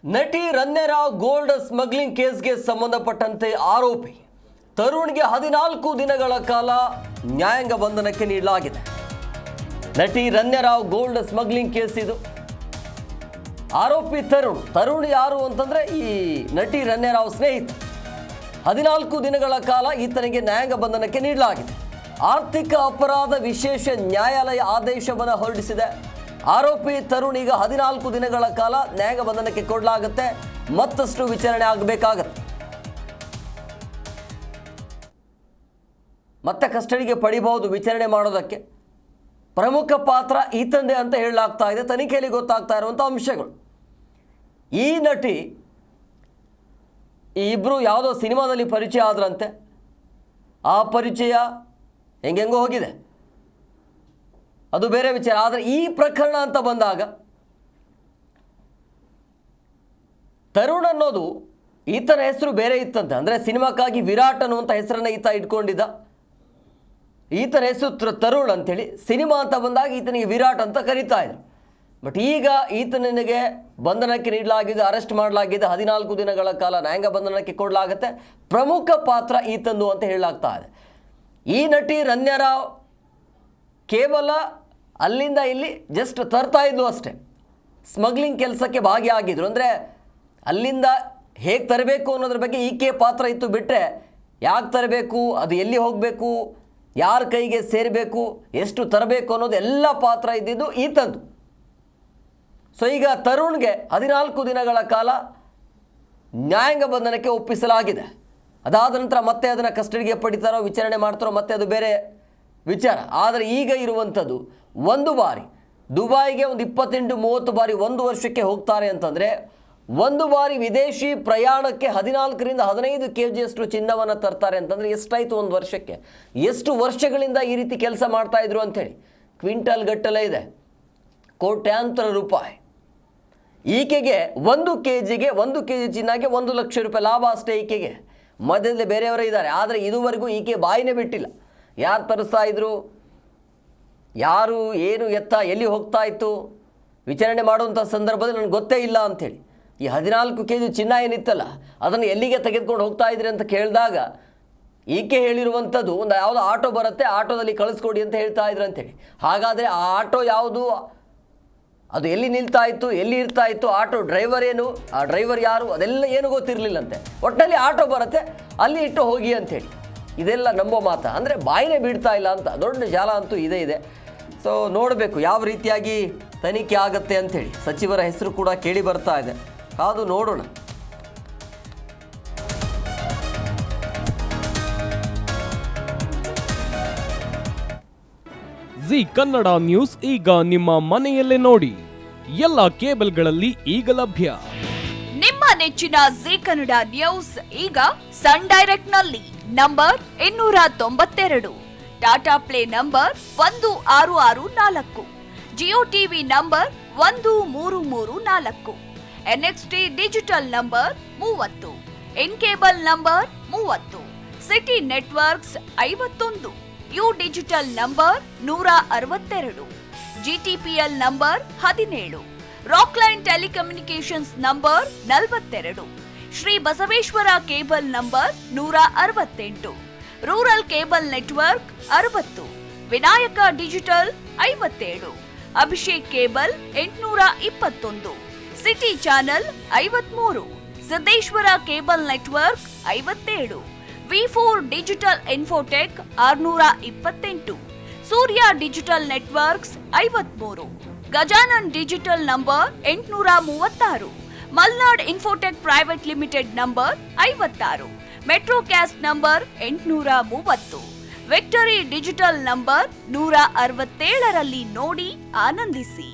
ನಟಿ ರನ್ಯರಾವ್ gold smuggling ಕೇಸ್ಗೆ ಸಂಬಂಧಪಟ್ಟಂತೆ ಆರೋಪಿ ತರುಣ್ಗೆ 14 ದಿನಗಳ ಕಾಲ ನ್ಯಾಯಾಂಗ ಬಂಧನಕ್ಕೆ ನೀಡಲಾಗಿದೆ. ನಟಿ ರನ್ಯರಾವ್ ಗೋಲ್ಡ್ ಸ್ಮಗ್ಲಿಂಗ್ ಕೇಸ್ ಇದು. ಆರೋಪಿ ತರುಣ್ ಯಾರು ಅಂತಂದ್ರೆ ಈ ನಟಿ ರನ್ಯರಾವ್ ಸ್ನೇಹಿತ. 14 ದಿನಗಳ ಕಾಲ ಈತನಿಗೆ ನ್ಯಾಯಾಂಗ ಬಂಧನಕ್ಕೆ ನೀಡಲಾಗಿದೆ. ಆರ್ಥಿಕ ಅಪರಾಧ ವಿಶೇಷ ನ್ಯಾಯಾಲಯ ಆದೇಶವನ್ನು ಹೊರಡಿಸಿದೆ. ಆರೋಪಿ ತರುಣ್ ಈಗ 14 ದಿನಗಳ ಕಾಲ ನ್ಯಾಯಾಂಗ ಬಂಧನಕ್ಕೆ ಕೊಡಲಾಗುತ್ತೆ. ಮತ್ತಷ್ಟು ವಿಚಾರಣೆ ಆಗಬೇಕಾಗತ್ತೆ. ಮತ್ತೆ ಕಸ್ಟಡಿಗೆ ಪಡಿಬಹುದು ವಿಚಾರಣೆ ಮಾಡೋದಕ್ಕೆ. ಪ್ರಮುಖ ಪಾತ್ರ ಈತಂದೆ ಅಂತ ಹೇಳಲಾಗ್ತಾ ಇದೆ. ತನಿಖೆಯಲ್ಲಿ ಗೊತ್ತಾಗ್ತಾ ಇರುವಂಥ ಅಂಶಗಳು. ಈ ನಟಿ ಈ ಇಬ್ಬರು ಯಾವುದೋ ಸಿನಿಮಾದಲ್ಲಿ ಪರಿಚಯ ಆದ್ರಂತೆ. ಆ ಪರಿಚಯ ಹೆಂಗೆಂಗೋ ಹೋಗಿದೆ, ಅದು ಬೇರೆ ವಿಚಾರ. ಆದರೆ ಈ ಪ್ರಕರಣ ಅಂತ ಬಂದಾಗ ತರುಣ್ ಅನ್ನೋದು ಈತನ ಹೆಸರು ಬೇರೆ ಇತ್ತಂತೆ. ಅಂದರೆ ಸಿನಿಮಾಕ್ಕಾಗಿ ವಿರಾಟ್ ಅನ್ನುವಂಥ ಹೆಸರನ್ನು ಈತ ಇಟ್ಕೊಂಡಿದ್ದ. ಈತನ ಹೆಸರು ತರುಣ್ ಅಂಥೇಳಿ. ಸಿನಿಮಾ ಅಂತ ಬಂದಾಗ ಈತನಿಗೆ ವಿರಾಟ್ ಅಂತ ಕರೀತಾ ಇದ್ರು. ಬಟ್ ಈಗ ಈತನಿಗೆ ಬಂಧನಕ್ಕೆ ನೀಡಲಾಗಿದೆ, ಅರೆಸ್ಟ್ ಮಾಡಲಾಗಿದೆ. 14 ದಿನಗಳ ಕಾಲ ನ್ಯಾಯಾಂಗ ಬಂಧನಕ್ಕೆ ಕೊಡಲಾಗುತ್ತೆ. ಪ್ರಮುಖ ಪಾತ್ರ ಈತಂದು ಅಂತ ಹೇಳಲಾಗ್ತಾ ಇದೆ. ಈ ನಟಿ ರನ್ಯರಾವ್ ಕೇವಲ ಅಲ್ಲಿಂದ ಇಲ್ಲಿ ಜಸ್ಟ್ ತರ್ತಾ ಇದ್ಲು ಅಷ್ಟೇ. ಸ್ಮಗ್ಲಿಂಗ್ ಕೆಲಸಕ್ಕೆ ಭಾಗಿಯಾಗಿದ್ರು. ಅಂದರೆ ಅಲ್ಲಿಂದ ಹೇಗೆ ತರಬೇಕು ಅನ್ನೋದ್ರ ಬಗ್ಗೆ ಈಕೆ ಪಾತ್ರ ಇತ್ತು. ಬಿಟ್ಟರೆ ಯಾಕೆ ತರಬೇಕು, ಅದು ಎಲ್ಲಿ ಹೋಗಬೇಕು, ಯಾರ ಕೈಗೆ ಸೇರಬೇಕು, ಎಷ್ಟು ತರಬೇಕು ಅನ್ನೋದು ಎಲ್ಲ ಪಾತ್ರ ಇದ್ದಿದ್ದು ಈತಂದು. ಸೊ ಈಗ ತರುಣ್ಗೆ 14 ದಿನಗಳ ಕಾಲ ನ್ಯಾಯಾಂಗ ಬಂಧನಕ್ಕೆ ಒಪ್ಪಿಸಲಾಗಿದೆ. ಅದಾದ ನಂತರ ಮತ್ತೆ ಅದನ್ನು ಕಸ್ಟಡಿಗೆ ಪಡಿತಾರೋ, ವಿಚಾರಣೆ ಮಾಡ್ತಾರೋ, ಮತ್ತೆ ಅದು ಬೇರೆ ವಿಚಾರ. ಆದರೆ ಈಗ ಇರುವಂಥದ್ದು ಒಂದು ಬಾರಿ ದುಬೈಗೆ ಒಂದು 28-30 ಬಾರಿ ಒಂದು ವರ್ಷಕ್ಕೆ ಹೋಗ್ತಾರೆ ಅಂತಂದರೆ, ಒಂದು ಬಾರಿ ವಿದೇಶಿ ಪ್ರಯಾಣಕ್ಕೆ 14ರಿಂದ 15 kg ಚಿನ್ನವನ್ನು ತರ್ತಾರೆ ಅಂತಂದರೆ ಎಷ್ಟಾಯಿತು ಒಂದು ವರ್ಷಕ್ಕೆ? ಎಷ್ಟು ವರ್ಷಗಳಿಂದ ಈ ರೀತಿ ಕೆಲಸ ಮಾಡ್ತಾಯಿದ್ರು ಅಂಥೇಳಿ ಕ್ವಿಂಟಲ್ ಗಟ್ಟಲೆ ಇದೆ, ಕೋಟ್ಯಾಂತರ ರೂಪಾಯಿ. ಈಕೆಗೆ 1 kg ಚಿನ್ನಕ್ಕೆ 1 ಲಕ್ಷ ರೂಪಾಯಿ ಲಾಭ ಅಷ್ಟೇ ಈಕೆಗೆ. ಮಧ್ಯದಲ್ಲಿ ಬೇರೆಯವರೇ ಇದ್ದಾರೆ. ಆದರೆ ಇದುವರೆಗೂ ಈಕೆ ಬಾಯಿನೇ ಬಿಟ್ಟಿಲ್ಲ. ಯಾರು ತರಿಸ್ತಾ ಇದ್ರು, ಯಾರು ಏನು ಎತ್ತ ಎಲ್ಲಿ ಹೋಗ್ತಾ ಇತ್ತು, ವಿಚಾರಣೆ ಮಾಡುವಂಥ ಸಂದರ್ಭದಲ್ಲಿ ನನಗೆ ಗೊತ್ತೇ ಇಲ್ಲ ಅಂಥೇಳಿ. ಈ 14 kg ಚಿನ್ನ ಏನಿತ್ತಲ್ಲ ಅದನ್ನು ಎಲ್ಲಿಗೆ ತೆಗೆದುಕೊಂಡು ಹೋಗ್ತಾ ಇದ್ರಿ ಅಂತ ಕೇಳಿದಾಗ ಈಕೆ ಹೇಳಿರುವಂಥದ್ದು, ಒಂದು ಯಾವುದೋ ಆಟೋ ಬರುತ್ತೆ, ಆಟೋದಲ್ಲಿ ಕಳಿಸ್ಕೊಡಿ ಅಂತ ಹೇಳ್ತಾ ಇದ್ರು ಅಂಥೇಳಿ. ಹಾಗಾದರೆ ಆ ಆಟೋ ಯಾವುದು, ಅದು ಎಲ್ಲಿ ನಿಲ್ತಾ ಇತ್ತು, ಎಲ್ಲಿ ಇರ್ತಾ ಇತ್ತು, ಆಟೋ ಡ್ರೈವರ್ ಏನು, ಆ ಡ್ರೈವರ್ ಯಾರು, ಅದೆಲ್ಲ ಏನು ಗೊತ್ತಿರಲಿಲ್ಲಂತೆ. ಒಟ್ಟಿನಲ್ಲಿ ಆಟೋ ಬರುತ್ತೆ, ಅಲ್ಲಿ ಇಟ್ಟು ಹೋಗಿ ಅಂಥೇಳಿ. ಇದೆಲ್ಲ ನಂಬೋ ಮಾತಾ? ಅಂದರೆ ಬಾಯಿನೇ ಬಿಡ್ತಾ ಇಲ್ಲ ಅಂತ ದೊಡ್ಡ ಜಾಲ ಅಂತೂ ಇದೇ ಇದೆ. ಸೊ ನೋಡಬೇಕು ಯಾವ ರೀತಿಯಾಗಿ ತನಿಖೆ ಆಗುತ್ತೆ ಅಂಥೇಳಿ. ಸಚಿವರ ಹೆಸರು ಕೂಡ ಕೇಳಿ ಬರ್ತಾ ಇದೆ, ಕಾದು ನೋಡೋಣ. ಜಿ ಕನ್ನಡ ನ್ಯೂಸ್ ಈಗ ನಿಮ್ಮ ಮನೆಯಲ್ಲೇ ನೋಡಿ. ಎಲ್ಲ ಕೇಬಲ್ಗಳಲ್ಲಿ ಈಗ ಲಭ್ಯ. ನಿಮ್ಮ ನೆಚ್ಚಿನ ಜಿ ಕನ್ನಡ ನ್ಯೂಸ್ ಈಗ ಸನ್ ಡೈರೆಕ್ಟ್ ನಲ್ಲಿ number 292, Tata play number 1664, Jio TV number 1334, NXT digital number 30, in cable number 30, city networks 51, U digital number 162, GTPL number 17, Rockline telecommunications number 42, Shri Basaveshwara cable number 168, rural cable network 60, Vinayaka digital 57, Abhishek cable 821, city channel 53, Siddeshwara cable network 57, ವಿ4 digital infotech 628, Surya digital networks 53, Gajanan digital number 836, Malnad infotech private limited number 56, metrocast number 830, victory digital number 167ರಲ್ಲಿ ನೋಡಿ ಆನಂದಿಸಿ.